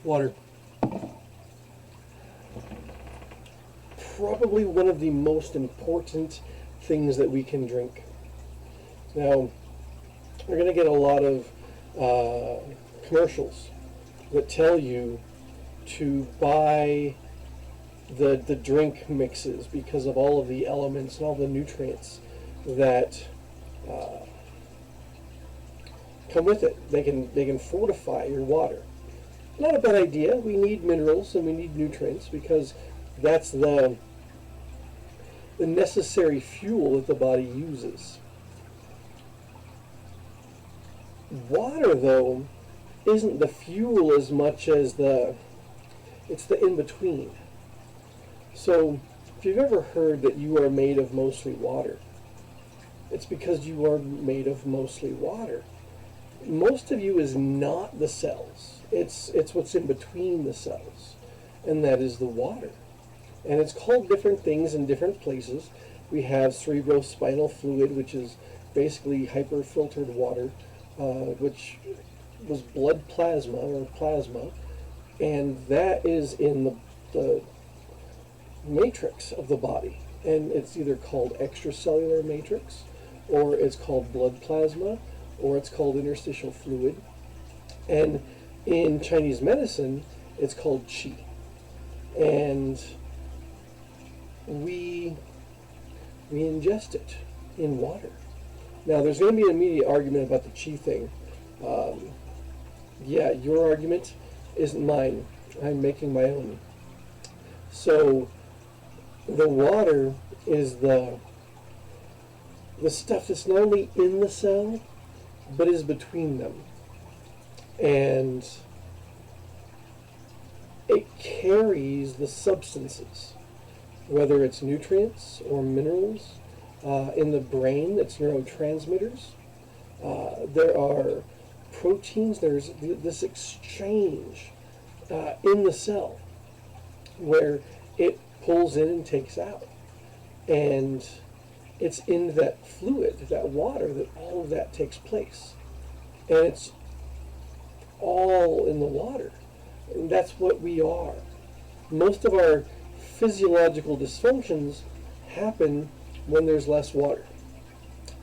Water. Probably one of the most important things that we can drink. Now, we're going to get a lot of commercials that tell you to buy the drink mixes because of all of the elements and all the nutrients that come with it. They can fortify your water. Not a bad idea. We need minerals and we need nutrients because that's the necessary fuel that the body uses. Water, though, isn't the fuel as much as it's the in-between. So, if you've ever heard that you are made of mostly water, it's because you are made of mostly water. Most of you is not the cells. It's what's in between the cells, and that is the water. And it's called different things in different places. We have cerebrospinal fluid, which is basically hyperfiltered water, which was blood plasma or plasma, and that is in the matrix of the body. And it's either called extracellular matrix, or it's called blood plasma, or it's called interstitial fluid. And in Chinese medicine, it's called qi. And we ingest it in water. Now, there's going to be an immediate argument about the qi thing. Yeah, your argument isn't mine. I'm making my own. So, the water is the stuff that's not only in the cell, but is between them. And it carries the substances, whether it's nutrients or minerals. In the brain, it's neurotransmitters. There are proteins. There's this exchange in the cell where it pulls in and takes out. And it's in that fluid, that water, that all of that takes place. And it's all in the water. And that's what we are. Most of our physiological dysfunctions happen when there's less water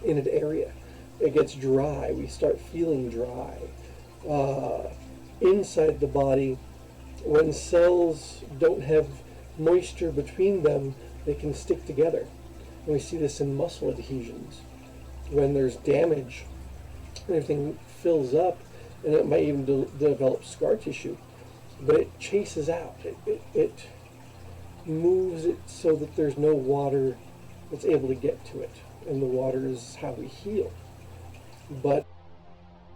in an area. It gets dry. We start feeling dry. Inside the body, when cells don't have moisture between them, they can stick together. And we see this in muscle adhesions. When there's damage, everything fills up, and it might even develop scar tissue. But it chases out. It moves it so that there's no water that's able to get to it. And the water is how we heal. But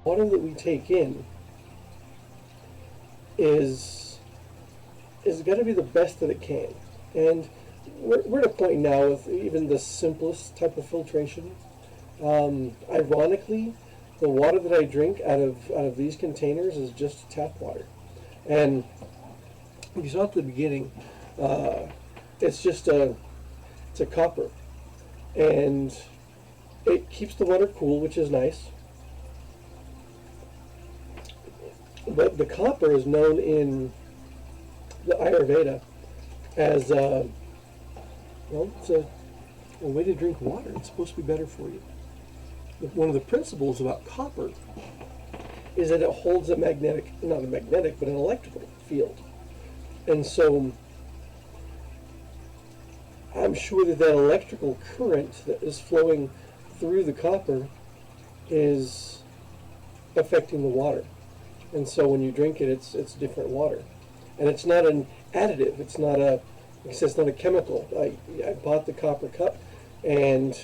water that we take in is got to be the best that it can. And we're at a point now with even the simplest type of filtration. Ironically, the water that I drink out of these containers is just tap water. And you saw at the beginning, it's just it's a copper. And it keeps the water cool, which is nice. But the copper is known in the Ayurveda as, it's a way to drink water. It's supposed to be better for you. One of the principles about copper is that it holds a magnetic, not a magnetic, but an electrical field. And so I'm sure that electrical current that is flowing through the copper is affecting the water. And so when you drink it, it's different water. And it's not an additive. It's not a chemical. I bought the copper cup, and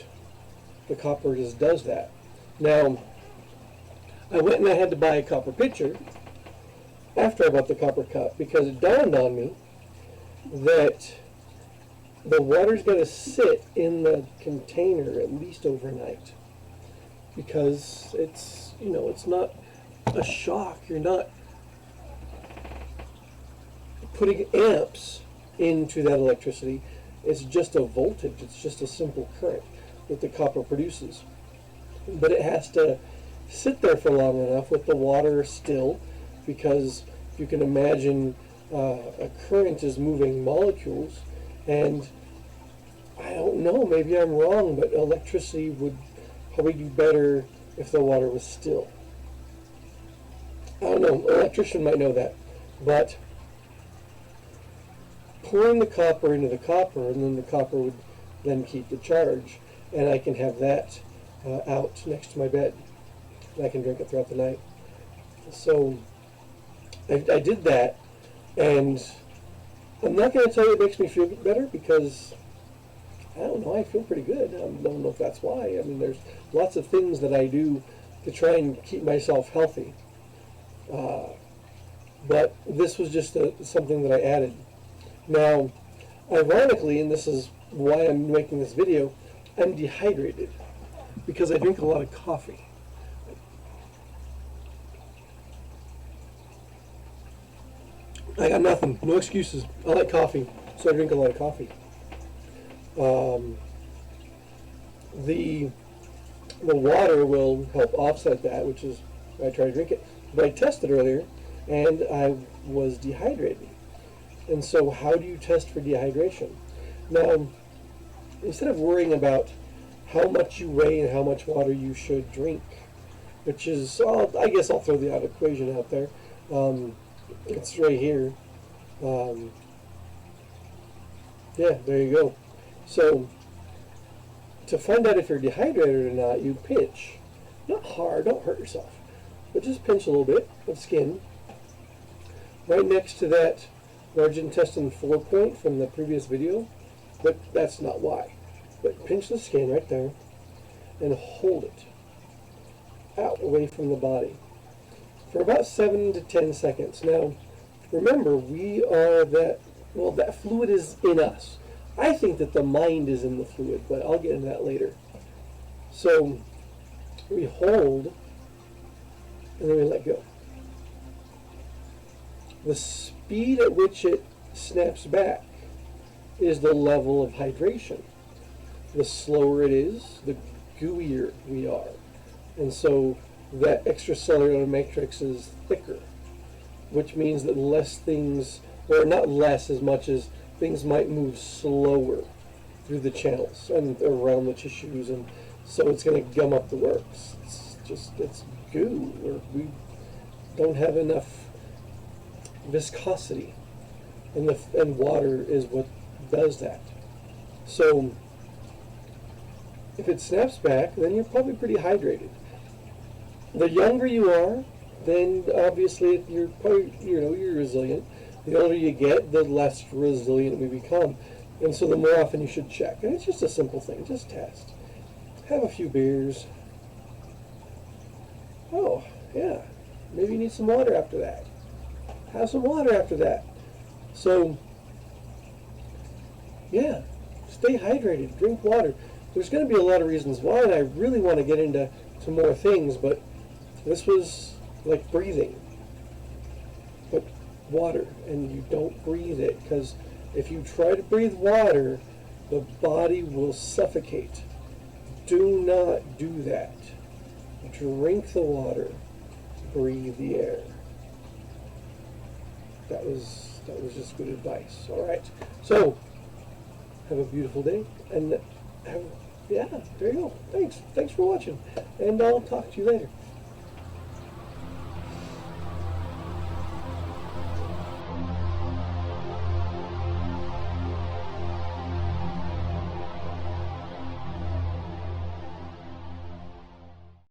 the copper just does that. Now, I went and I had to buy a copper pitcher after I bought the copper cup because it dawned on me that the water's got to sit in the container at least overnight because it's not a shock. You're not putting amps into that electricity. It's just a voltage. It's just a simple current that the copper produces. But it has to sit there for long enough with the water still because you can imagine a current is moving molecules, and I don't know, maybe I'm wrong, but electricity would probably do better if the water was still. I don't know, an electrician might know that, but pouring the copper into the copper, and then the copper would then keep the charge, and I can have that out next to my bed, and I can drink it throughout the night. So I did that, and I'm not going to tell you it makes me feel better, because I don't know, I feel pretty good. I don't know if that's why. I mean, there's lots of things that I do to try and keep myself healthy. But this was just something that I added. Now, ironically, and this is why I'm making this video, I'm dehydrated because I drink a lot of coffee. I got nothing, no excuses. I like coffee, so I drink a lot of coffee. The water will help offset that, which is why I try to drink it. But I tested earlier, and I was dehydrated. And so how do you test for dehydration? Now, instead of worrying about how much you weigh and how much water you should drink, which is, I guess I'll throw the equation out there. It's right here. Yeah, there you go. So, to find out if you're dehydrated or not, you pinch. Not hard, don't hurt yourself, but just pinch a little bit of skin. Right next to that large intestine 4 point from the previous video, but that's not why. But pinch the skin right there and hold it out away from the body for about 7 to 10 seconds. Now, remember, we are that fluid is in us. I think that the mind is in the fluid, but I'll get into that later. So we hold, and then we let go. The speed at which it snaps back is the level of hydration. The slower it is, the gooier we are. And so that extracellular matrix is thicker, which means that less things, or not less as much as things might move slower through the channels and around the tissues, and so it's going to gum up the works. It's goo, or we don't have enough viscosity, and water is what does that. So if it snaps back, then you're probably pretty hydrated. The younger you are, then obviously you're probably, you're resilient. The older you get, the less resilient we become. And so the more often you should check. And it's just a simple thing, just test. Have a few beers. Oh, yeah, maybe you need some water after that. Have some water after that. So, yeah, stay hydrated, drink water. There's going to be a lot of reasons why, and I really want to get into some more things, but this was like breathing. But water, and you don't breathe it, because if you try to breathe water, the body will suffocate. Do not do that. Drink the water, breathe the air. That was just good advice. All right, so have a beautiful day, and yeah, there you go. Thanks for watching, and I'll talk to you later.